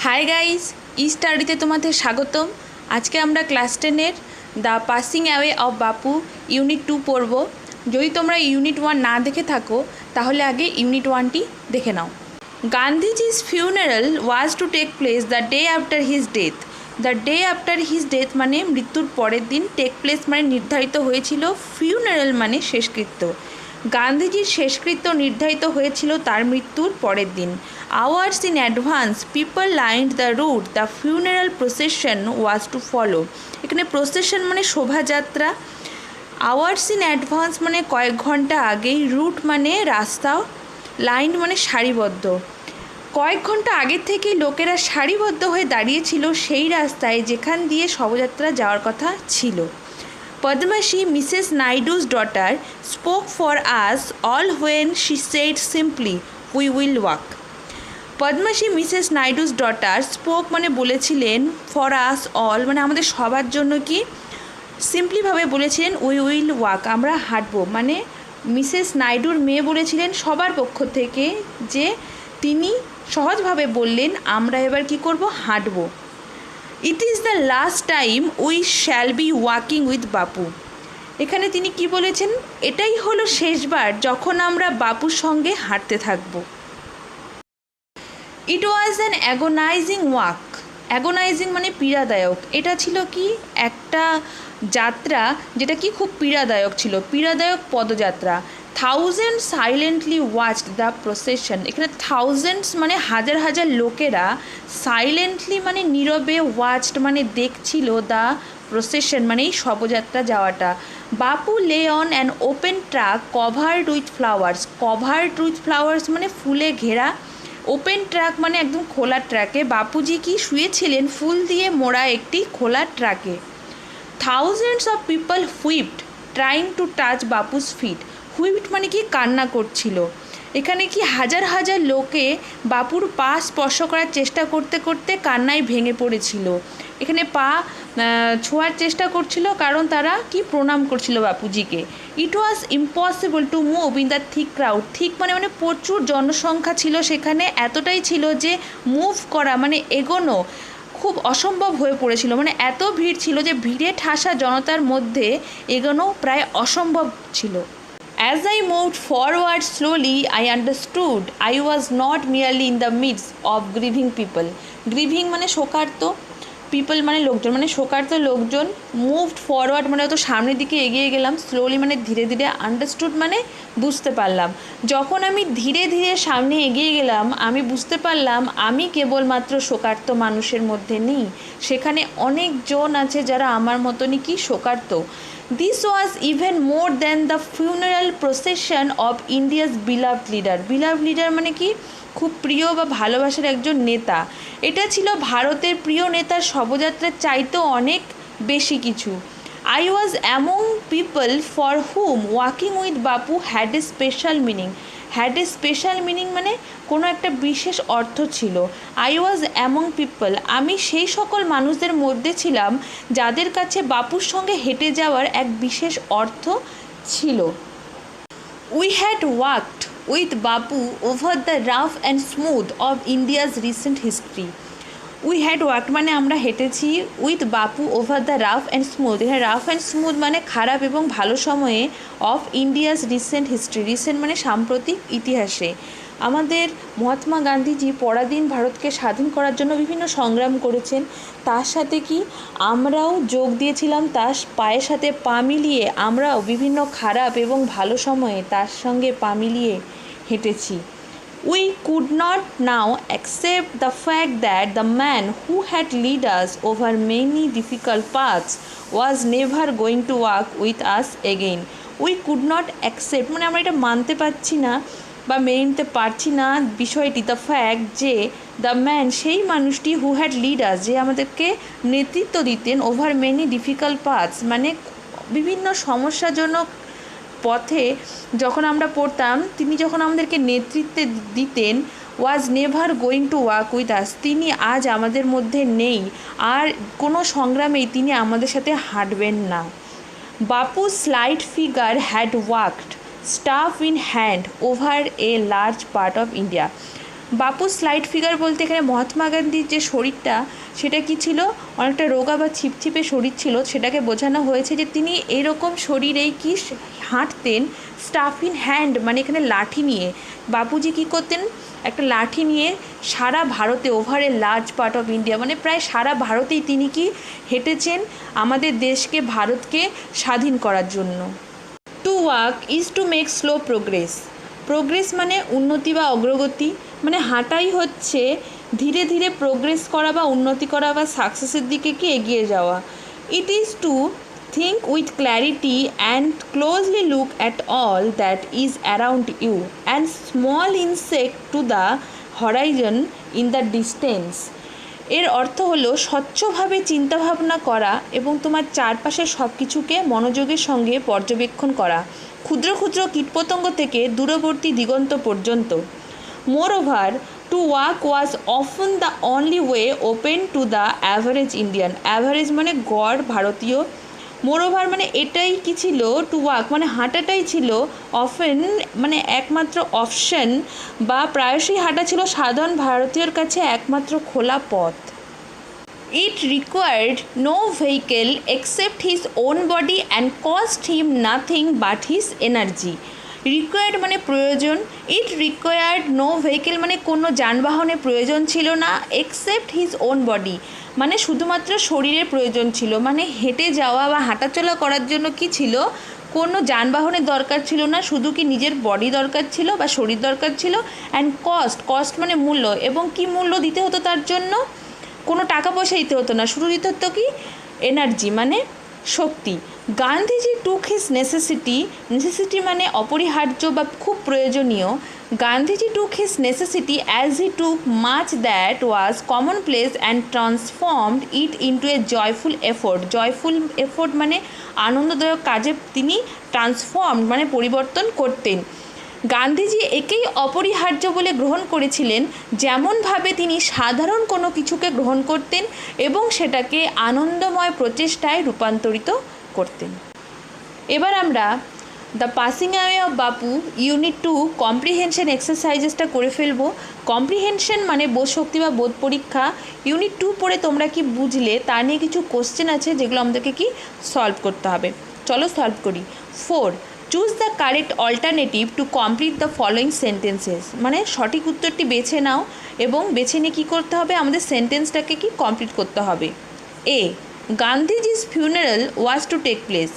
Hi guys, ই স্টাডিতে তোমাদের স্বাগতম। আজকে আমরা ক্লাস 10-এর the passing away of Bapu unit 2 পড়ব। যদি তোমরা ইউনিট 1 না দেখে থাকো তাহলে আগে ইউনিট 1টি দেখে নাও। গান্ধীজি's funeral was to take place the day after his death. The day after his death মানে মৃত্যুর পরের দিন, টেক প্লেস মানে নির্ধারিত হয়েছিল, ফিউনারাল মানে শেষকৃত্য। গান্ধীজির শেষকৃত্য নির্ধারিত হয়েছিল তার মৃত্যুর পরের দিন। Hours in advance people lined the route the funeral procession was to follow. এখানে প্রসেশন মানে শোভাযাত্রা, আওয়ার্স ইন অ্যাডভান্স মানে কয়েক ঘন্টা আগেই, রুট মানে রাস্তা, লাইন মানে সারিবদ্ধ। কয়েক ঘন্টা আগের থেকেই লোকেরা সারিবদ্ধ হয়ে দাঁড়িয়েছিল সেই রাস্তায় যেখান দিয়ে শোভাযাত্রা যাওয়ার কথা ছিল। Padmasi Mrs Naidu's daughter spoke for us all when she said simply we will walk. Padmasi Mrs Naidu's daughter spoke মানে বলেছিলেন, ফর আস অল মানে আমাদের সবার জন্য কি, সিম্পলিভাবে বলেছিলেন উই উইল ওয়াক আমরা হাঁটবো। মানে মিসেস নাইডুর মেয়ে বলেছিলেন সবার পক্ষ থেকে যে তিনি সহজভাবে বললেন আমরা এবার কি করব, হাঁটবো। It is the last time we shall be walking with Bapu. এখানে তিনি কি বলেছেন, এটাই হলো শেষবার যখন আমরা বাপুর সঙ্গে হাঁটতে থাকব। It was an agonizing walk. Agonizing মানে পীড়াদায়ক। এটা ছিল কি একটা যাত্রা যেটা কি খুব পীড়াদায়ক ছিল, পীড়াদায়ক পদযাত্রা। Thousand silently watched the procession. এখানে থাউজেন্ডস মানে হাজার হাজার লোকেরা, সাইলেন্টলি মানে নীরবে, ওয়াচড মানে দেখছিল, দ্য প্রসেশন মানে এই শোভাযাত্রা যাওয়াটা। বাপু lay on an open truck covered with flowers. Covered with flowers মানে ফুলে ঘেরা, ওপেন ট্রাক মানে একদম খোলা ট্র্যাকে। বাপুজি কি শুয়েছিলেন ফুল দিয়ে মোড়া একটি খোলা ট্রাকে। Thousands of people whipped trying to touch Bapu's feet. Wept মানে কি কান্না করছিল। এখানে কি হাজার হাজার লোকে বাপুর পা স্পর্শ করার চেষ্টা করতে করতে কান্নায় ভেঙে পড়েছিল। এখানে পা ছোঁয়ার চেষ্টা করছিল কারণ তারা কি প্রণাম করছিল বাপুজিকে। It was impossible to move in the thick crowd. Thick মানে প্রচুর জনসংখ্যা ছিল সেখানে, এতটাই ছিল যে মুভ করা মানে এগোনো খুব অসম্ভব হয়ে পড়েছিল। মানে এত ভিড় ছিল যে ভিড়ে ঠাসা জনতার মধ্যে এগোনো প্রায় অসম্ভব ছিল। As I moved forward slowly, I understood I was not merely in the midst of grieving people. Grieving মানে শোকার্ত, পিপল মানে লোকজন, মানে শোকার্ত লোকজন। মুভড ফরওয়ার্ড মানে তো সামনের দিকে এগিয়ে গেলাম, স্লোলি মানে ধীরে ধীরে, আন্ডারস্টুড মানে বুঝতে পারলাম। যখন আমি ধীরে ধীরে সামনে এগিয়ে গেলাম আমি বুঝতে পারলাম আমি কেবলমাত্র শোকার্ত মানুষের মধ্যে নেই, সেখানে অনেকজন আছে যারা আমার মতনই কি শোকার্ত। This was even more than the funeral procession of India's beloved leader. Beloved leader মানে কি, খুব প্রিয় বা ভালোবাসার একজন নেতা। এটা ছিল ভারতের প্রিয় নেতার শোভাযাত্রার চাইতেও অনেক বেশি কিছু। I was among people for whom walking with Bapu had a special meaning. Had a special meaning মানে কোনো একটা বিশেষ অর্থ ছিল। আই ওয়াজ অ্যামং পিপল আমি সেই সকল মানুষদের মধ্যে ছিলাম যাদের কাছে বাপুর সঙ্গে হেঁটে যাওয়ার এক বিশেষ অর্থ ছিল। We had walked with Bapu over the rough and smooth of India's recent history. We had walk মানে আমরা হেঁটেছি, with Bapu over the rough and smooth. এখানে রাফ অ্যান্ড স্মুথ মানে খারাপ এবং ভালো সময়ে, of India's recent history. Recent মানে সাম্প্রতিক ইতিহাসে। আমাদের মহাত্মা গান্ধীজি পরাধীন ভারতকে স্বাধীন করার জন্য বিভিন্ন সংগ্রাম করেছেন, তার সাথে কি আমরাও যোগ দিয়েছিলাম, তার পায়ের সাথে পা মিলিয়ে আমরাও বিভিন্ন খারাপ এবং ভালো সময়ে তার সঙ্গে পা মিলিয়ে হেঁটেছি। We could not now accept the fact that the man who had led us over many difficult paths was never going to walk with us again. We could not accept মানে আমরা এটা মানতে পারছি না বা মেনে নিতে পারছি না বিষয়টি, দ্য ফ্যাক্ট যে দ্য ম্যান সেই মানুষটি, হু হ্যাড লিড আস যে আমাদেরকে নেতৃত্ব দিতেন, ওভার মেনি ডিফিকাল্ট পাথস মানে বিভিন্ন সমস্যাজনক পথে যখন আমরা পড়তাম, তিনি যখন আমাদেরকে নেতৃত্ব দিতেন, was never going to walk with us তিনি আজ আমাদের মধ্যে নেই, আর কোনো সংগ্রামেই তিনি আমাদের সাথে হাঁটবেন না। বাপু slight figure had walked staff in hand over a large part of India. Bapu slide figure বলতে এখানে মহাত্মা গান্ধীর যে শরীরটা সেটা কি ছিল, অনেকটা রোগা বা ছিপছিপে শরীর ছিল, সেটাকে বোঝানো হয়েছে যে তিনি এরকম শরীরেই কি হাঁটতেন স্টাফ ইন হ্যান্ড, মানে এখানে লাঠি নিয়ে। বাপুজি কি করতেন, একটা লাঠি নিয়ে সারা ভারতে, over a large part of India, মানে প্রায় সারা ভারতেই তিনি কি হেঁটেছেন আমাদের দেশকে, ভারতকে স্বাধীন করার জন্য। Two walk is to make slow progress. Progress মানে উন্নতি বা অগ্রগতি, মানে হাঁটাই হচ্ছে ধীরে ধীরে প্রোগ্রেস করা বা উন্নতি করা বা সাকসেসের দিকে কি এগিয়ে যাওয়া। It is to think with clarity and closely look at all that is around you and small insect to the horizon in the distance. এর অর্থ হলো স্বচ্ছভাবে চিন্তাভাবনা করা এবং তোমার চারপাশের সব কিছুকে মনোযোগের সঙ্গে পর্যবেক্ষণ করা, ক্ষুদ্র ক্ষুদ্র কীটপতঙ্গ থেকে দূরবর্তী দিগন্ত পর্যন্ত। Moreover, to walk was often the only way open to the average Indian. Average মানে গড় ভারতীয়, মোরওভার মানে এটাই কি ছিল, টু ওয়াক মানে হাঁটাটাই ছিল, অফেন মানে একমাত্র অপশন বা প্রায়শই হাঁটা ছিল সাধারণ ভারতীয়র কাছে একমাত্র খোলা পথ। It required no vehicle except his own body and cost him nothing but his energy. Required মানে প্রয়োজন, ইট রিকোয়ার্ড নো ভেহিকেল মানে কোনো যানবাহনের প্রয়োজন ছিল না, এক্সেপ্ট হিজ ওন বডি মানে শুধুমাত্র শরীরের প্রয়োজন ছিল, মানে হেঁটে যাওয়া বা হাঁটাচলা করার জন্য কি ছিল, কোনো যানবাহনের দরকার ছিল না, শুধু কি নিজের বডি দরকার ছিল বা শরীর দরকার ছিল। অ্যান্ড কস্ট মানে মূল্য, এবং কি মূল্য দিতে হতো তার জন্য, কোনো টাকা পয়সা দিতে হতো না, শুধু দিতে হতো কি এনার্জি মানে শক্তি। গান্ধীজি টুক হিজ নেসেসিটি মানে অপরিহার্য বা খুব প্রয়োজনীয়। Gandhiji took his necessity as he took much that was common place and transformed it into a joyful effort মানে আনন্দদায়ক কাজে তিনি ট্রান্সফর্ম মানে পরিবর্তন করতেন। গান্ধীজি একেই অপরিহার্য বলে গ্রহণ করেছিলেন, যেমনভাবে তিনি সাধারণ কোনো কিছুকে গ্রহণ করতেন এবং সেটাকে আনন্দময় প্রচেষ্টায় রূপান্তরিত করতেন। এবার আমরা the passing away of Bapu unit 2 comprehension এক্সারসাইজেসটা করে ফেলবো। কম্প্রিহেনশন মানে বোধ শক্তি বা বোধ পরীক্ষা। ইউনিট 2 পড়ে তোমরা কি বুঝলে তা নিয়ে কিছু কোশ্চেন আছে যেগুলো আমাদেরকে কি সলভ করতে হবে। চলো সলভ করি। 4. Choose the correct alternative to complete the following sentences, মানে সঠিক উত্তরটি বেছে নাও এবং বেছে নিয়ে কী করতে হবে, আমাদের সেন্টেন্সটাকে কি কমপ্লিট করতে হবে। এ, গান্ধীজির funeral was to take place.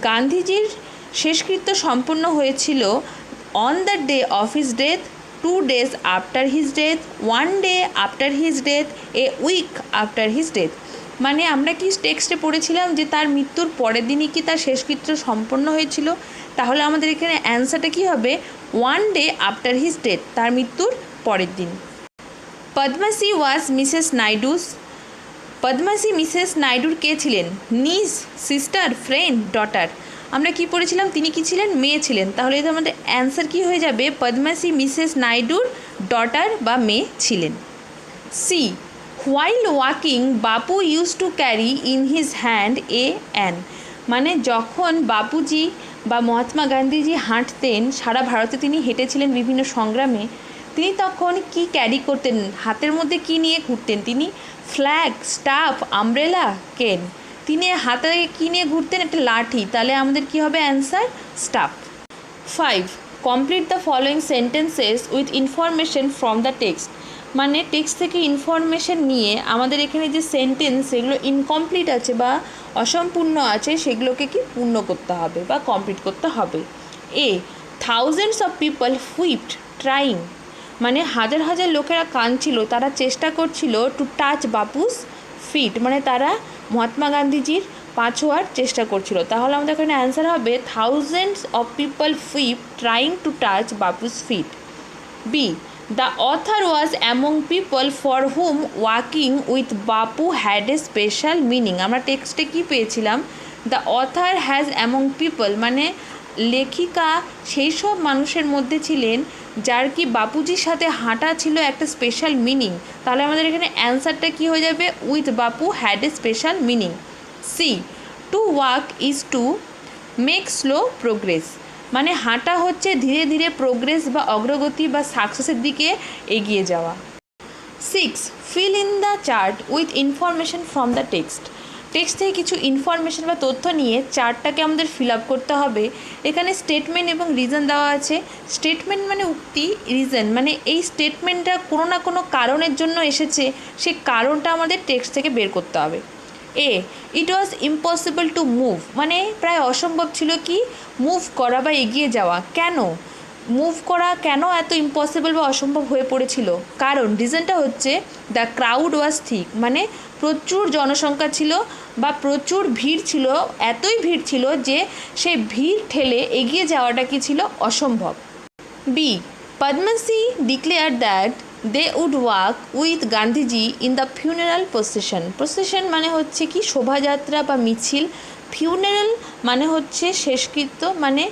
গান্ধীজির শেষকৃত্য সম্পন্ন হয়েছিল on the day of his death, 2 days after his death, 1 day after his death, a week after his death. মানে আমরা কি টেক্সটে পড়েছিলাম যে তার মৃত্যুর পরের দিনই কি তার শেষকৃত্য সম্পন্ন হয়েছিল, তাহলে আমাদের এখানে অ্যান্সারটা কী হবে, 1 day আফটার হিজ ডেথ, তার মৃত্যুর পরের দিন। পদ্মাসী ওয়াজ মিসেস নাইডুস। পদ্মাসী মিসেস নাইডুর কে ছিলেন, নিজ, সিস্টার, ফ্রেন্ড, ডটার। আমরা কি পড়েছিলাম, তিনি কি ছিলেন, মেয়ে ছিলেন, তাহলে এটা আমাদের অ্যান্সার কী হয়ে যাবে, পদ্মাসী মিসেস নাইডুর ডটার বা মেয়ে ছিলেন। C, while walking Bapu use to carry in his hand a an. মানে যখন বাপুজি বা মহাত্মা গান্ধীজি হাঁটতেন, সারা ভারতে তিনি হেঁটেছিলেন বিভিন্ন সংগ্রামে, তিনি তখন কি ক্যারি করতেন, হাতের মধ্যে কি নিয়ে ঘুরতেন, তিনি ফ্ল্যাগ, স্টাফ, আমব্রেলা, কেন। তিনি হাতে কী নিয়ে ঘুরতেন, একটা লাঠি, তাহলে আমাদের কি হবে answer, staff. 5. Complete the following sentences with information from the text. মানে টেক্সট থেকে ইনফরমেশন নিয়ে আমাদের এখানে যে সেন্টেন্স সেগুলো ইনকমপ্লিট আছে বা অসম্পূর্ণ আছে সেগুলোকে কি পূর্ণ করতে হবে বা কমপ্লিট করতে হবে। A, thousands of people whipped trying. মানে হাজার হাজার লোকেরা কাঁদছিল, তারা চেষ্টা করছিল টু টাচ বাপুস ফিট, মানে তারা মহাত্মা গান্ধীজির পা ছোঁয়ার চেষ্টা করছিল, তাহলে আমাদের এখানে অ্যান্সার হবে thousands of people wept trying to touch Bapu's feet. B, the author was among people for whom walking with Bapu had a special meaning. আমরা টেক্সটে কী পেয়েছিলাম, the author has among people মানে লেখিকা সেই সব মানুষের মধ্যে ছিলেন যার কি বাপুজির সাথে হাঁটা ছিল একটা স্পেশাল মিনিং, তাহলে আমাদের এখানে অ্যান্সারটা কী হয়ে যাবে, with Bapu had a special meaning. C, to walk is to make slow progress. মানে হাঁটা হচ্ছে ধীরে ধীরে প্রোগ্রেস বা অগ্রগতি বা সাকসেসের দিকে এগিয়ে যাওয়া। 6. Fill in the chart with information from the text. Text থেকে কিছু ইনফরমেশন বা তথ্য নিয়ে চার্টটাকে আমাদের ফিল আপ করতে হবে। এখানে স্টেটমেন্ট এবং রিজন দেওয়া আছে। স্টেটমেন্ট মানে উক্তি, রিজন মানে এই স্টেটমেন্টটা কোনো না কোনো কারণের জন্য এসেছে, সেই কারণটা আমাদের টেক্সট থেকে বের করতে হবে। এ, ইট ওয়াজ ইম্পসিবল টু মুভ, মানে প্রায় অসম্ভব ছিল কি মুভ করা বা এগিয়ে যাওয়া। কেন মুভ করা কেন এত ইম্পসিবল বা অসম্ভব হয়ে পড়েছিল? কারণ রিজনটা হচ্ছে দ্য ক্রাউড ওয়াজ থিক, মানে প্রচুর জনসংখ্যা ছিল বা প্রচুর ভিড় ছিল, এতই ভিড় ছিল যে সেই ভিড় ঠেলে এগিয়ে যাওয়াটা কি ছিল অসম্ভব। B, Padmashri declare that they would walk with Gandhiji in the funeral procession. Procession মানে হচ্ছে কি শোভাযাত্রা বা মিছিল, ফিউনারাল মানে হচ্ছে শেষকৃত্য, মানে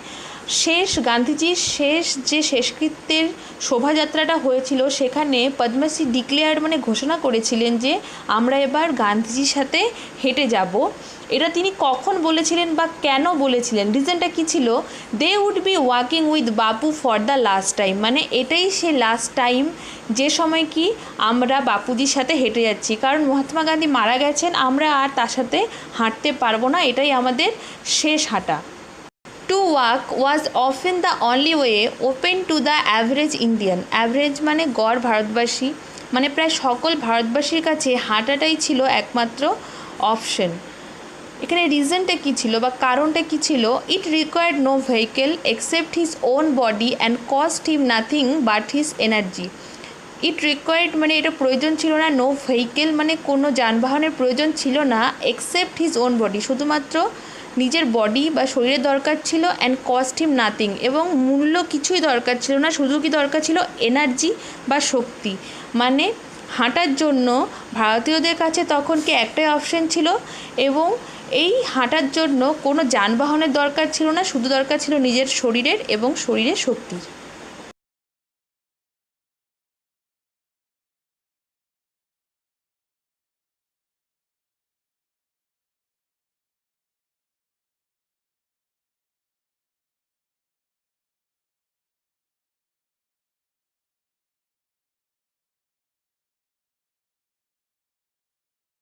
শেষ গান্ধীজির শেষ যে শেষকৃত্যের শোভাযাত্রাটা হয়েছিল সেখানে পদ্মশ্রী ডিক্লেয়ার মানে ঘোষণা করেছিলেন যে আমরা এবার গান্ধীজির সাথে হেঁটে যাব। এটা তিনি কখন বলেছিলেন বা কেন বলেছিলেন, রিজনটা কী ছিল? They would be walking with Bapu for the last time, মানে এটাই সে লাস্ট টাইম যে সময় কি আমরা বাপুজির সাথে হেঁটে যাচ্ছি, কারণ মহাত্মা গান্ধী মারা গেছেন, আমরা আর তার সাথে হাঁটতে পারবো না, এটাই আমাদের শেষ হাঁটা। To walk was often the only way open to the average Indian. Average মানে গড় ভারতবাসী, মানে প্রায় সকল ভারতবাসীর কাছে হাঁটাটাই ছিল একমাত্র অপশন। এখানে রিজনটা কী ছিল বা কারণটা কী ছিল? It required no vehicle except his own body and cost him nothing but his energy. It required মানে এটা প্রয়োজন ছিল না, নো ভেহিকেল মানে কোনো যানবাহনের প্রয়োজন ছিল না, এক্সেপ্ট হিজ ওন বডি শুধুমাত্র নিজের বডি বা শরীরের দরকার ছিল, অ্যান্ড কস্ট হিম নাথিং এবং মূল্য কিছুই দরকার ছিল না, শুধু কি দরকার ছিল এনার্জি বা শক্তি। মানে হাঁটার জন্য ভারতীয়দের কাছে তখন কি একটাই অপশন ছিল, এবং এই হাঁটার জন্য কোনো যানবাহনের দরকার ছিল না, শুধু দরকার ছিল নিজের শরীরের এবং শরীরের শক্তির।